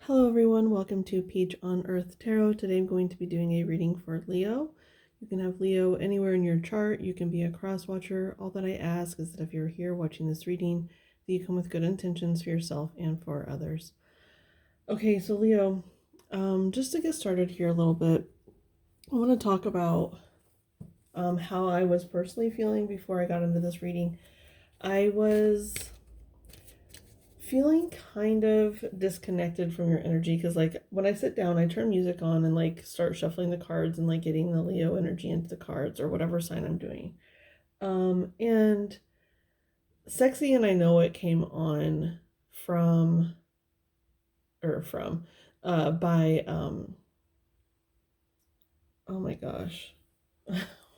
Hello everyone, welcome to Peach on Earth Tarot. Today I'm going to be doing a reading for Leo. You can have Leo anywhere in your chart. You can be a cross watcher. All that I ask is that if you're here watching this reading, that you come with good intentions for yourself and for others. Okay, so Leo, just to get started here a little bit, I want to talk about how I was personally feeling before I got into this reading. I was feeling kind of disconnected from your energy because like when I sit down I turn music on and like start shuffling the cards and like getting the Leo energy into the cards or whatever sign I'm doing. And Sexy and I Know It came on from by oh my gosh.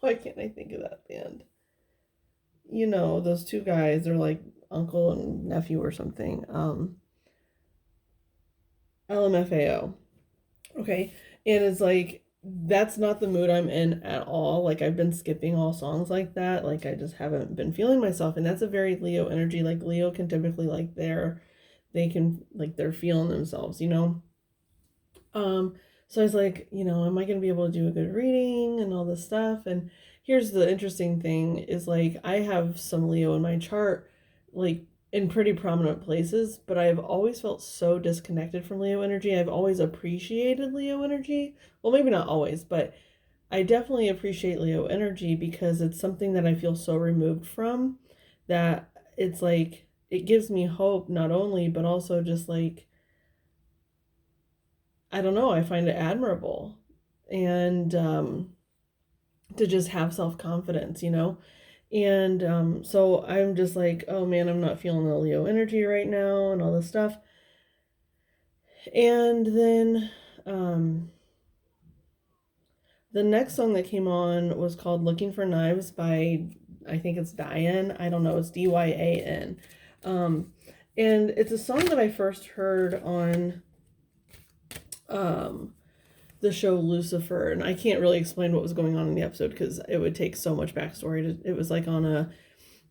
Why can't I think of that band? You know, those two guys, they're like uncle and nephew or something. LMFAO. Okay. And it's like, that's not the mood I'm in at all. Like, I've been skipping all songs like that. Like, I just haven't been feeling myself. And that's a very Leo energy. Like, Leo can typically, like, they're feeling themselves, you know? Um, so I was like, am I going to be able to do a good reading and all this stuff? And here's the interesting thing is like, I have some Leo in my chart, like in pretty prominent places, but I've always felt so disconnected from Leo energy. I've always appreciated Leo energy. Well, maybe not always, but I definitely appreciate Leo energy because it's something that I feel so removed from that it's like, it gives me hope not only, but also just like, I don't know, I find it admirable. And to just have self confidence, you know? And so I'm just like, oh man, I'm not feeling the Leo energy right now and all this stuff. And then the next song that came on was called Looking for Knives by, I think it's Diane. I don't know, it's Dyan. Um, and it's a song that I first heard on um, the show Lucifer, and I can't really explain what was going on in the episode because it would take so much backstory. It was like on a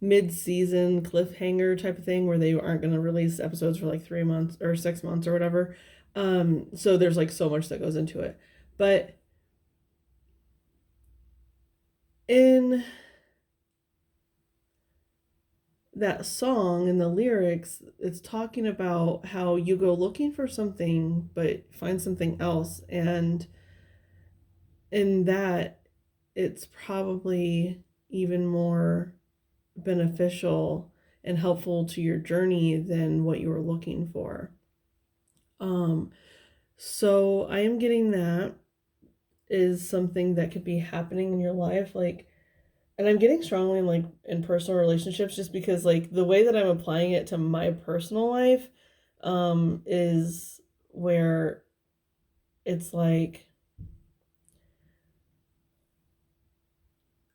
mid-season cliffhanger type of thing where they aren't going to release episodes for like 3 months or 6 months or whatever. So there's like so much that goes into it. But in that song and the lyrics, it's talking about how you go looking for something but find something else, and in that it's probably even more beneficial and helpful to your journey than what you were looking for. Um, so I am getting that is something that could be happening in your life, like, and I'm getting strongly in like in personal relationships just because like the way that I'm applying it to my personal life is where it's like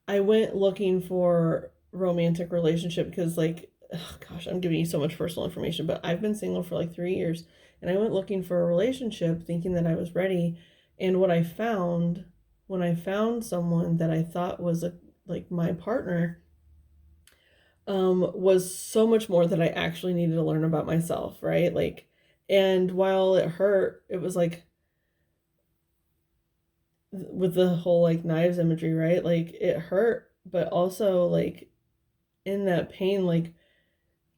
I went looking for romantic relationship because like, oh gosh, I'm giving you so much personal information, but I've been single for like 3 years and I went looking for a relationship thinking that I was ready. And what I found when I found someone that I thought was like my partner, was so much more that I actually needed to learn about myself, right? Like, and while it hurt, it was like with the whole like knives imagery, right? Like it hurt, but also like in that pain, like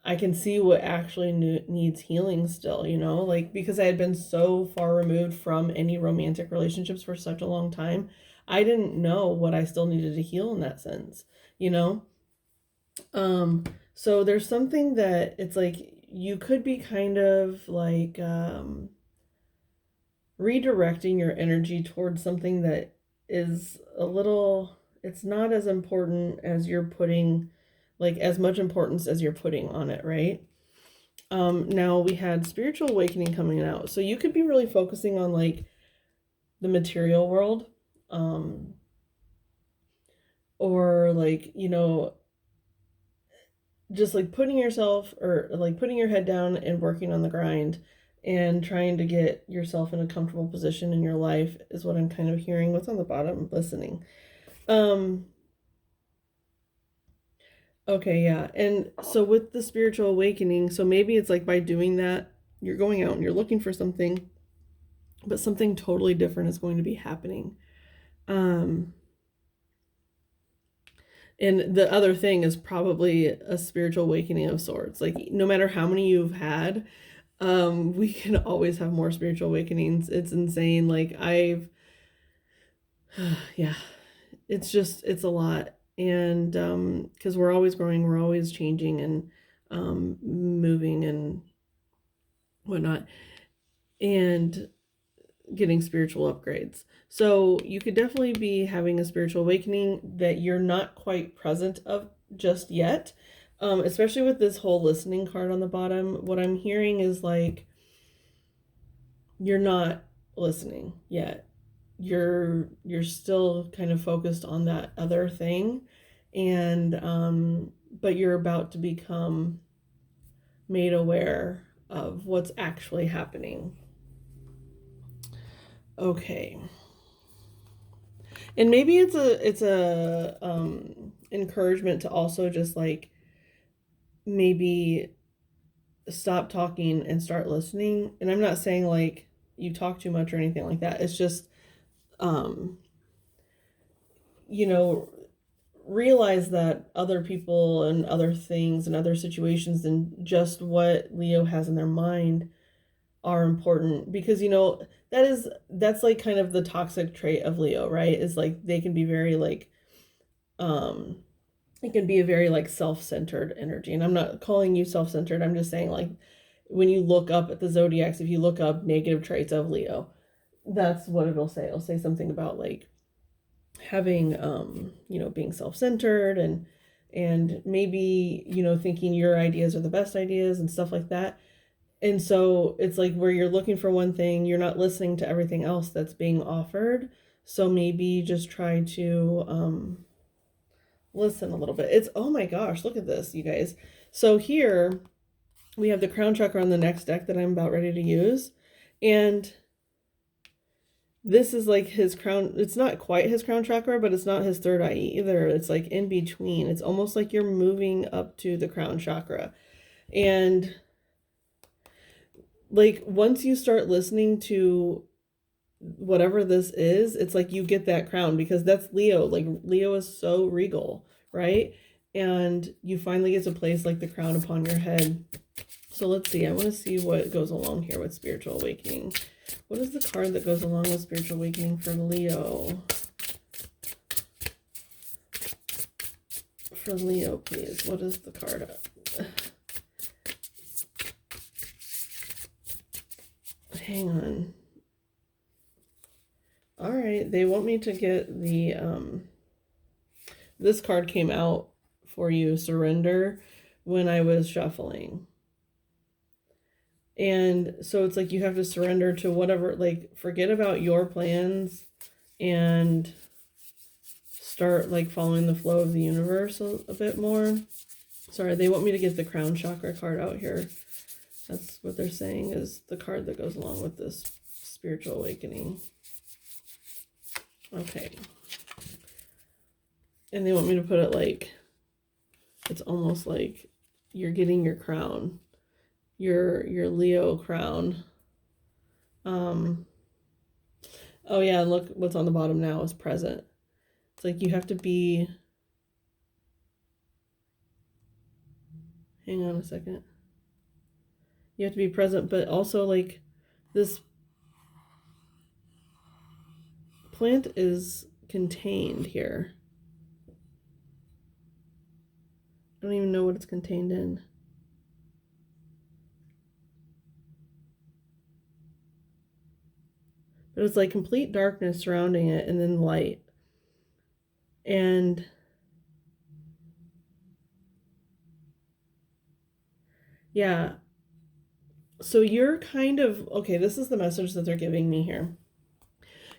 I can see what actually needs healing still, you know, like because I had been so far removed from any romantic relationships for such a long time, I didn't know what I still needed to heal in that sense, you know? Um, so there's something that it's like you could be kind of like redirecting your energy towards something that is a little, it's not as important as you're putting, like as much importance as you're putting on it, right? Now we had spiritual awakening coming out. So you could be really focusing on like the material world, um, or like, just like putting yourself or like putting your head down and working on the grind and trying to get yourself in a comfortable position in your life is what I'm kind of hearing. What's on the bottom? Listening. Um, okay, yeah. And so with the spiritual awakening, so maybe it's like by doing that, You're going out and you're looking for something, but something totally different is going to be happening. Um, and the other thing is probably a spiritual awakening of sorts. Like, no matter how many you've had, we can always have more spiritual awakenings. It's insane. Like, yeah, it's a lot. And because we're always growing, we're always changing and moving and whatnot, and getting spiritual upgrades. So you could definitely be having a spiritual awakening that you're not quite present of just yet. Especially with this whole listening card on the bottom, what I'm hearing is like you're not listening yet. You're still kind of focused on that other thing, and but you're about to become made aware of what's actually happening. Okay. And maybe it's a encouragement to also just like maybe stop talking and start listening. And I'm not saying like you talk too much or anything like that. It's just um you know, realize that other people and other things and other situations than just what Leo has in their mind are important, because that's like kind of the toxic trait of Leo, right? Is like they can be very like um it can be a very like self-centered energy. And I'm not calling you self-centered. I'm just saying like when you look up at the zodiacs, if you look up negative traits of Leo, that's what it'll say. It'll say something about like having being self-centered and maybe thinking your ideas are the best ideas and stuff like that. And so it's like where you're looking for one thing, you're not listening to everything else that's being offered. So maybe just try to listen a little bit. It's, oh my gosh, look at this, you guys. So here we have the crown chakra on the next deck that I'm about ready to use. And this is like his crown. It's not quite his crown chakra, but it's not his third eye either. It's like in between. It's almost like you're moving up to the crown chakra. And like once you start listening to whatever this is, it's like you get that crown, because that's Leo. Like Leo is so regal, right? And you finally get to place like the crown upon your head. So let's see. I want to see what goes along here with spiritual awakening. What is the card that goes along with spiritual awakening for Leo? For Leo, please. What is the card? Hang on. All right, they want me to get the this card came out for you, surrender, when I was shuffling. And so it's like you have to surrender to whatever, like forget about your plans and start like following the flow of the universe a bit more. Sorry, they want me to get the crown chakra card out here. That's what they're saying is the card that goes along with this spiritual awakening. Okay. And they want me to put it like, it's almost like you're getting your crown, your Leo crown. Oh yeah, and look what's on the bottom now is present. It's like you have to be, hang on a second. You have to be present, but also like this plant is contained here. I don't even know what it's contained in. But it's like complete darkness surrounding it and then light. And yeah. So you're kind of, okay, this is the message that they're giving me here.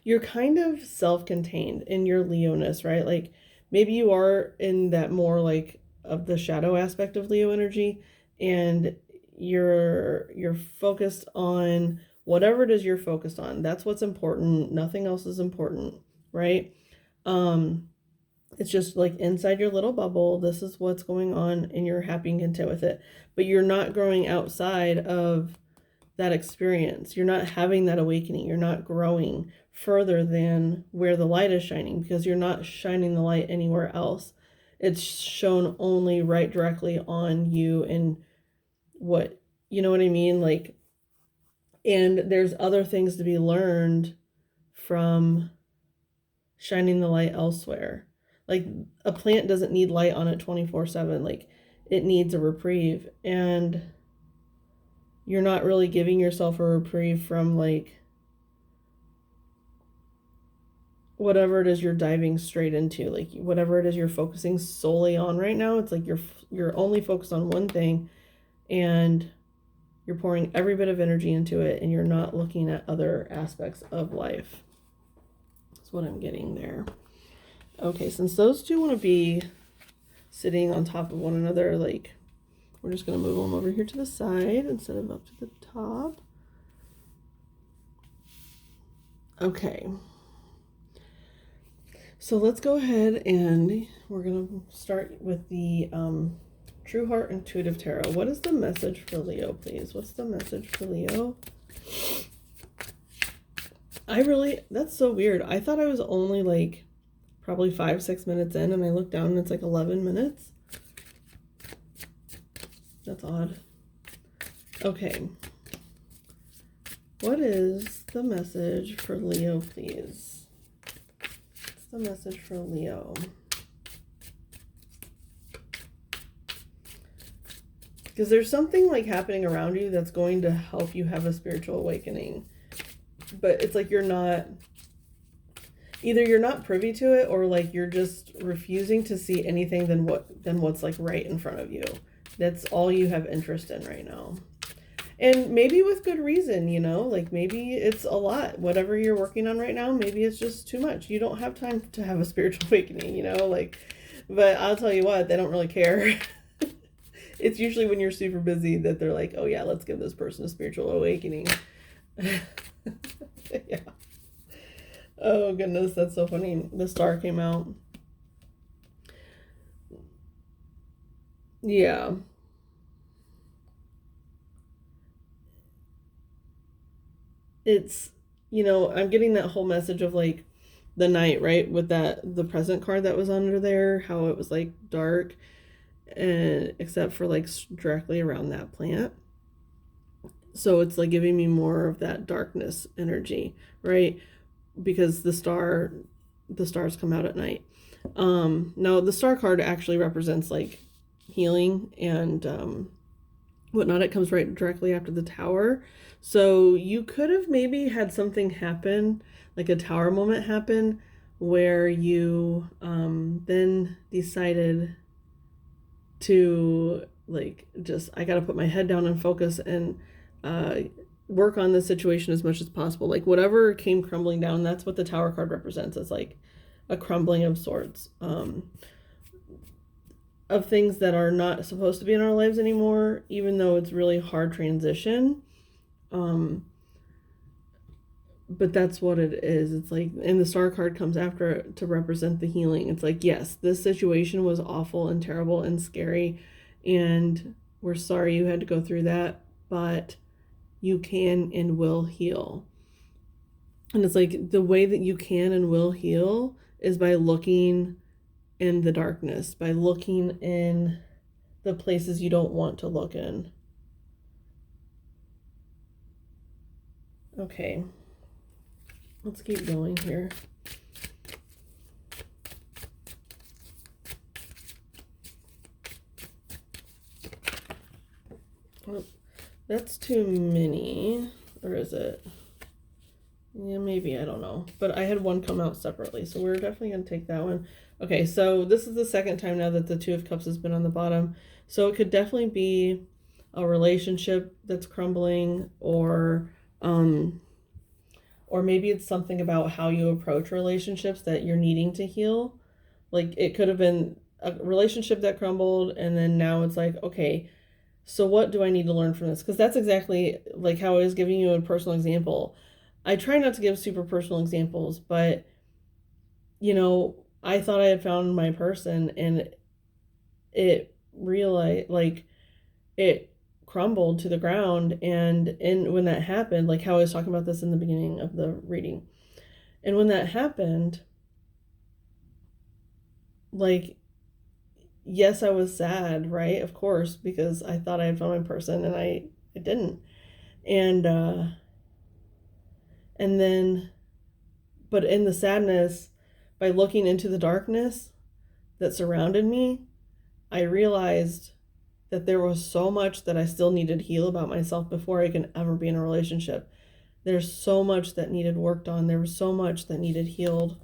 You're kind of self-contained in your Leo-ness, right? Like maybe you are in that more like of the shadow aspect of Leo energy, and you're focused on whatever it is you're focused on. That's what's important. Nothing else is important, right? It's just like inside your little bubble, this is what's going on and you're happy and content with it. But you're not growing outside of that experience. You're not having that awakening. You're not growing further than where the light is shining, because you're not shining the light anywhere else. It's shown only right directly on you, and what, you know what I mean? Like, and there's other things to be learned from shining the light elsewhere. Like, a plant doesn't need light on it 24/7. Like, it needs a reprieve, and you're not really giving yourself a reprieve from, like, whatever it is you're diving straight into, like whatever it is you're focusing solely on right now. It's like you're only focused on one thing, and you're pouring every bit of energy into it, and you're not looking at other aspects of life. That's what I'm getting there. Okay, since those two want to be sitting on top of one another, like, we're just going to move them over here to the side instead of up to the top. Okay. So let's go ahead and we're going to start with the True Heart Intuitive Tarot. What is the message for Leo, please? What's the message for Leo? That's so weird. I thought I was only like probably 5-6 minutes in, and I look down and it's like 11 minutes. That's odd. Okay. What is the message for Leo, please? The message for Leo. Because there's something like happening around you that's going to help you have a spiritual awakening, but it's like you're not privy to it, or like you're just refusing to see anything than what's like right in front of you. That's all you have interest in right now. And maybe with good reason, you know, like maybe it's a lot. Whatever you're working on right now, maybe it's just too much. You don't have time to have a spiritual awakening, you know, like, but I'll tell you what, they don't really care. It's usually when you're super busy that they're like, oh yeah, let's give this person a spiritual awakening. Yeah. Oh goodness, that's so funny. The star came out. Yeah. It's, you know, I'm getting that whole message of like the night, right? With the present card that was under there, how it was like dark, and except for like directly around that plant. So it's like giving me more of that darkness energy, right? Because the stars come out at night. Now the star card actually represents like healing and whatnot. It comes right directly after the tower. So you could have maybe had something happen, like a tower moment happen, where you then decided to like, just, I got to put my head down and focus and work on the situation as much as possible. Like whatever came crumbling down, that's what the tower card represents. It's like a crumbling of sorts. Of things that are not supposed to be in our lives anymore, even though it's really hard transition. But that's what it is. It's like, and the star card comes after it to represent the healing. It's like, yes, this situation was awful and terrible and scary, and we're sorry you had to go through that, but you can and will heal. And it's like the way that you can and will heal is by looking in the darkness, by looking in the places you don't want to look in. Okay, let's keep going here. Oh, that's too many, or is it? Yeah, maybe, I don't know. But I had one come out separately, so we're definitely going to take that one. Okay, so this is the second time now that the Two of Cups has been on the bottom. So it could definitely be a relationship that's crumbling, or maybe it's something about how you approach relationships that you're needing to heal. Like it could have been a relationship that crumbled, and then now it's like, okay, so what do I need to learn from this? Because that's exactly like how I was giving you a personal example. I try not to give super personal examples, but you know, I thought I had found my person, and it crumbled to the ground. And when that happened, like how I was talking about this in the beginning of the reading, and when that happened, like, yes, I was sad, right? Of course, because I thought I had found my person and I didn't. And and then, but in the sadness, by looking into the darkness that surrounded me, I realized that there was so much that I still needed to heal about myself before I can ever be in a relationship. There's so much that needed worked on. There was so much that needed healed.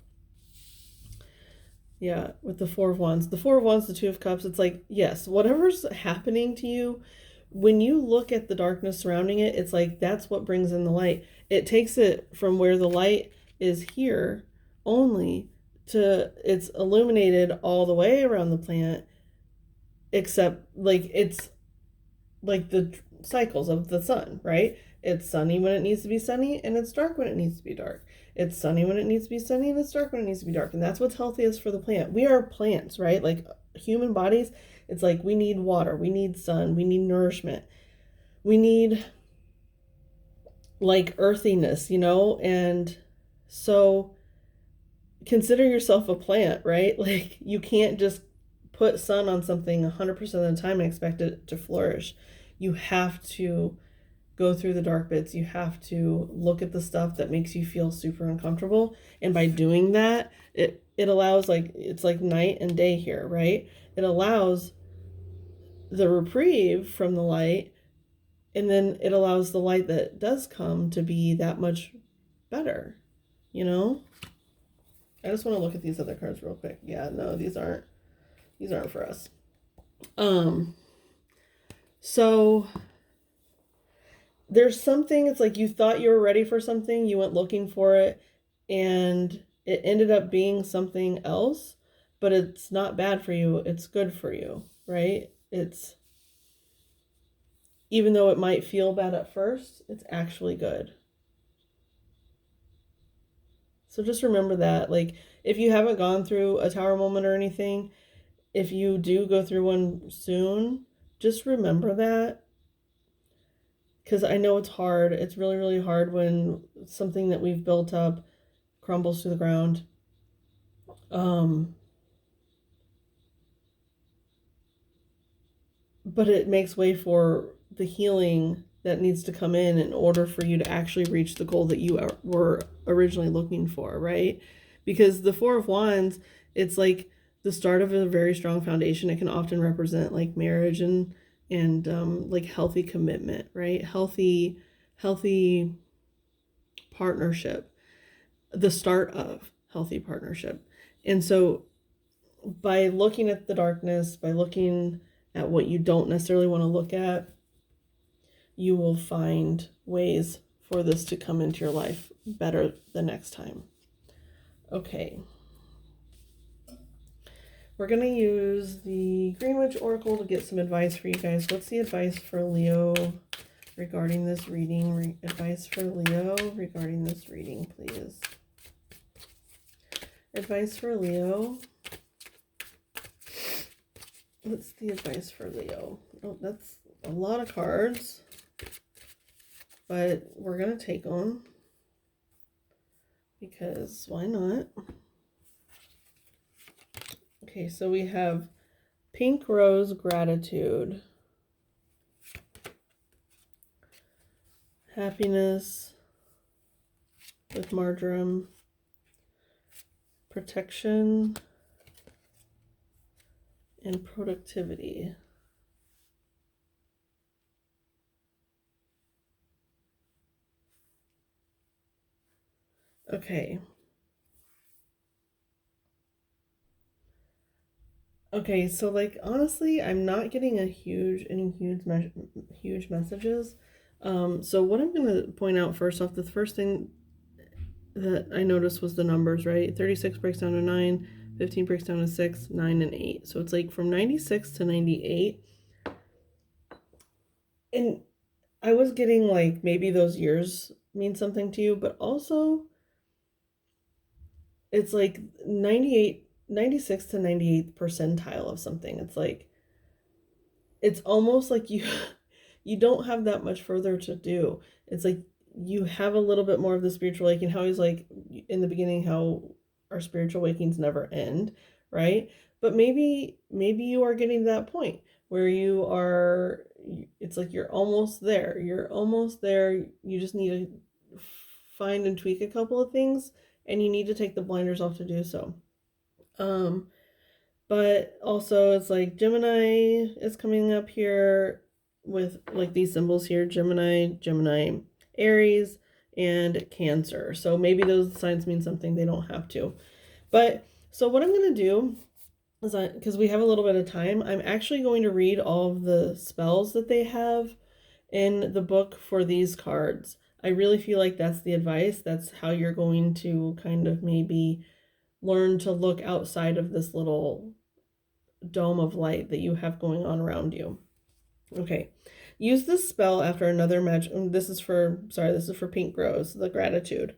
Yeah, with the Four of Wands. The Four of Wands, the Two of Cups, it's like, yes, whatever's happening to you, when you look at the darkness surrounding it, it's like that's what brings in the light. It takes it from where the light is here only to it's illuminated all the way around the planet, except like it's like the cycles of the sun, right? It's sunny when it needs to be sunny, and it's dark when it needs to be dark. It's sunny when it needs to be sunny, and it's dark when it needs to be dark. And that's what's healthiest for the plant. We are plants, right? Like human bodies, it's like we need water, we need sun, we need nourishment, we need like earthiness, And so consider yourself a plant, right? Like you can't just put sun on something 100% of the time and expect it to flourish. You have to go through the dark bits. You have to look at the stuff that makes you feel super uncomfortable. And by doing that, it allows, like, it's like night and day here, right? It allows the reprieve from the light, and then it allows the light that does come to be that much better, you know? I just want to look at these other cards real quick. Yeah, no, these aren't for us. So there's something, it's like you thought you were ready for something, you went looking for it, and it ended up being something else, but it's not bad for you, it's good for you, right? It's, even though it might feel bad at first, it's actually good. So just remember that, like, if you haven't gone through a tower moment or anything, if you do go through one soon, just remember that. Because I know it's hard. It's really, really hard when something that we've built up crumbles to the ground. But it makes way for the healing that needs to come in order for you to actually reach the goal that you were originally looking for, right? Because the Four of Wands, it's like the start of a very strong foundation. It can often represent like marriage and like healthy commitment, right? Healthy partnership, the start of healthy partnership. And so by looking at the darkness, by looking at what you don't necessarily want to look at, you will find ways for this to come into your life better the next time. Okay. We're going to use the Greenwich Oracle to get some advice for you guys. What's the advice for Leo regarding this reading? Advice for Leo regarding this reading, please. Advice for Leo. What's the advice for Leo? Oh, that's a lot of cards, but we're going to take them because why not? Okay, so we have Pink Rose Gratitude, Happiness with Marjoram, Protection, and Productivity. Okay. Okay, so like honestly, I'm not getting any huge messages. So what I'm going to point out first off, the first thing that I noticed was the numbers, right? 36 breaks down to 9, 15 breaks down to 6, 9, and 8. So it's like from 96 to 98. And I was getting like maybe those years mean something to you, but also it's like 96 to 98th percentile of something. It's like, it's almost like you don't have that much further to do. It's like you have a little bit more of the spiritual awakening. How he's like in the beginning, how our spiritual awakenings never end, right? But maybe you are getting to that point where you are. It's like you're almost there. You're almost there. You just need to find and tweak a couple of things, and you need to take the blinders off to do so. Um, but also it's like Gemini is coming up here with like these symbols here: Gemini, Aries, and Cancer. So maybe those signs mean something, they don't have to. But so what I'm going to do is, because we have a little bit of time, I'm actually going to read all of the spells that they have in the book for these cards. I really feel like that's the advice. That's how you're going to kind of maybe learn to look outside of this little dome of light that you have going on around you. Okay. Use this spell after another magic. This is for Pink Rose, the gratitude.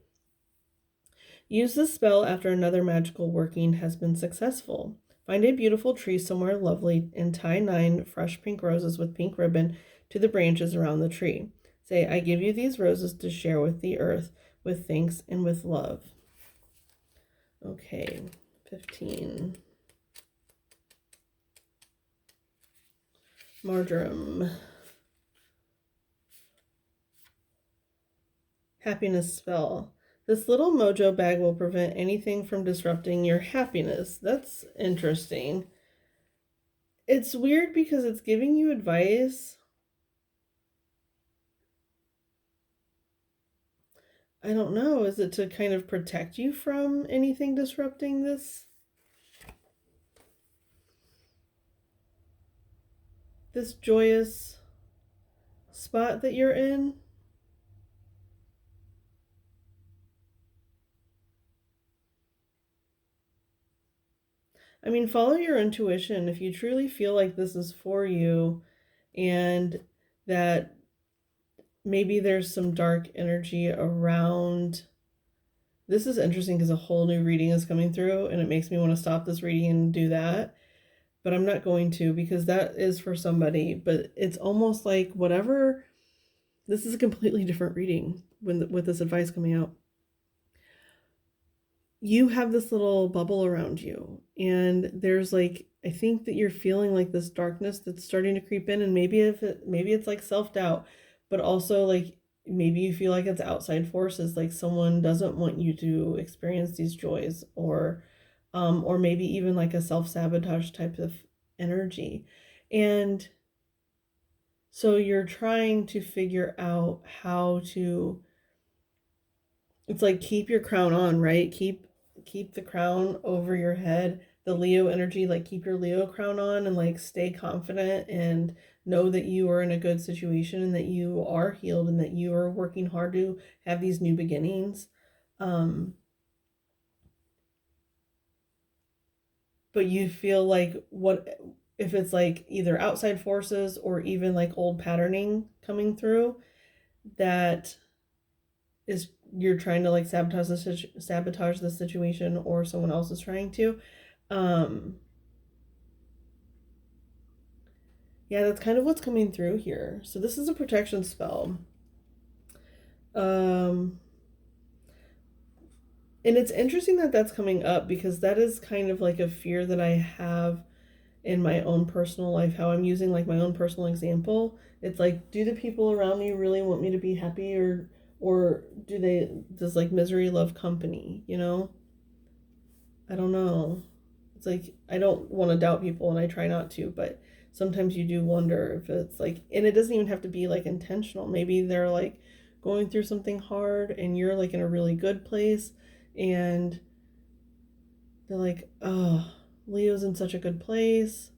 Use this spell after another magical working has been successful. Find a beautiful tree somewhere lovely and tie 9 fresh pink roses with pink ribbon to the branches around the tree. Say, I give you these roses to share with the earth, with thanks and with love. Okay, 15. Marjoram. Happiness spell. This little mojo bag will prevent anything from disrupting your happiness. That's interesting. It's weird because it's giving you advice. I don't know. Is it to kind of protect you from anything disrupting this joyous spot that you're in? I mean, follow your intuition. If you truly feel like this is for you and that maybe there's some dark energy around. This is interesting because a whole new reading is coming through and it makes me want to stop this reading and do that. But I'm not going to, because that is for somebody. But it's almost like whatever. This is a completely different reading with this advice coming out. You have this little bubble around you, and there's like, I think that you're feeling like this darkness that's starting to creep in, and maybe it's like self-doubt, but also like maybe you feel like it's outside forces, like someone doesn't want you to experience these joys, or maybe even like a self-sabotage type of energy. And so you're trying to figure out how to, it's like keep your crown on, right? Keep the crown over your head. The Leo energy, like keep your Leo crown on and like stay confident and know that you are in a good situation and that you are healed and that you are working hard to have these new beginnings. But you feel like, what if it's like either outside forces or even like old patterning coming through that is, you're trying to like sabotage the situation, or someone else is trying to. Yeah, that's kind of what's coming through here. So this is a protection spell. And it's interesting that that's coming up, because that is kind of like a fear that I have in my own personal life, how I'm using like my own personal example. It's like, do the people around me really want me to be happy, or does like misery love company, you know? I don't know. It's like, I don't want to doubt people and I try not to, but sometimes you do wonder if it's like, and it doesn't even have to be like intentional. Maybe they're like going through something hard and you're like in a really good place, and they're like, oh, Leo's in such a good place.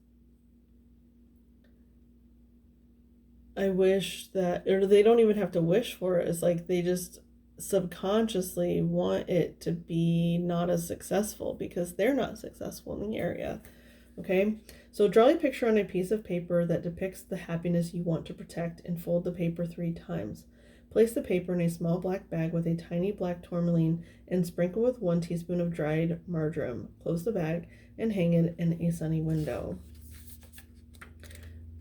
I wish that, or they don't even have to wish for it. It's like they just subconsciously want it to be not as successful because they're not successful in the area. Okay, so draw a picture on a piece of paper that depicts the happiness you want to protect and fold the paper 3 times. Place the paper in a small black bag with a tiny black tourmaline and sprinkle with 1 teaspoon of dried marjoram. Close the bag and hang it in a sunny window.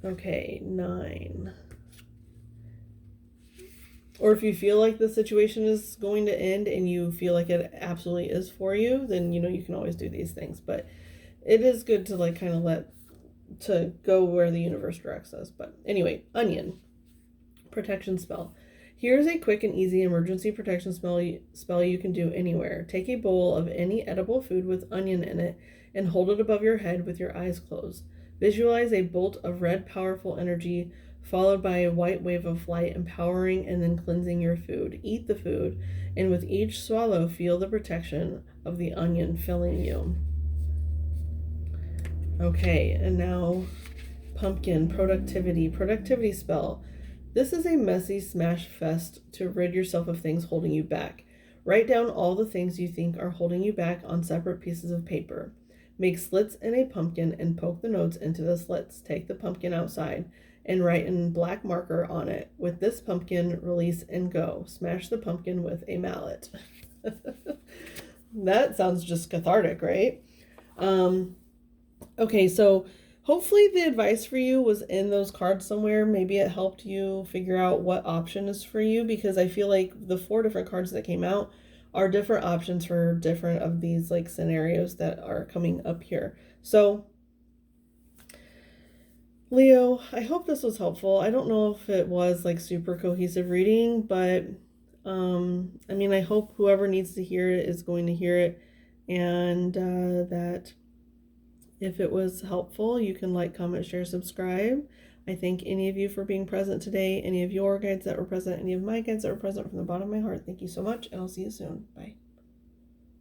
Okay, 9. Or if you feel like the situation is going to end and you feel like it absolutely is for you, then you can always do these things. But it is good to like kind of let to go where the universe directs us. But anyway, onion protection spell. Here's a quick and easy emergency protection spell you can do anywhere. Take a bowl of any edible food with onion in it and hold it above your head with your eyes closed. Visualize a bolt of red, powerful energy followed by a white wave of light, empowering and then cleansing your food. Eat the food, and with each swallow, feel the protection of the onion filling you. Okay, and now pumpkin productivity spell. This is a messy smash fest to rid yourself of things holding you back. Write down all the things you think are holding you back on separate pieces of paper. Make slits in a pumpkin and poke the notes into the slits. Take the pumpkin outside and write in black marker on it, "With this pumpkin, release and go." Smash the pumpkin with a mallet. That sounds just cathartic, right? Okay, so hopefully the advice for you was in those cards somewhere. Maybe it helped you figure out what option is for you, because I feel like the 4 different cards that came out are different options for different of these like scenarios that are coming up here. So Leo, I hope this was helpful. I don't know if it was like super cohesive reading, but I mean, I hope whoever needs to hear it is going to hear it, and that if it was helpful, you can like, comment, share, subscribe. I thank any of you for being present today, any of your guides that were present, any of my guides that were present, from the bottom of my heart. Thank you so much, and I'll see you soon. Bye.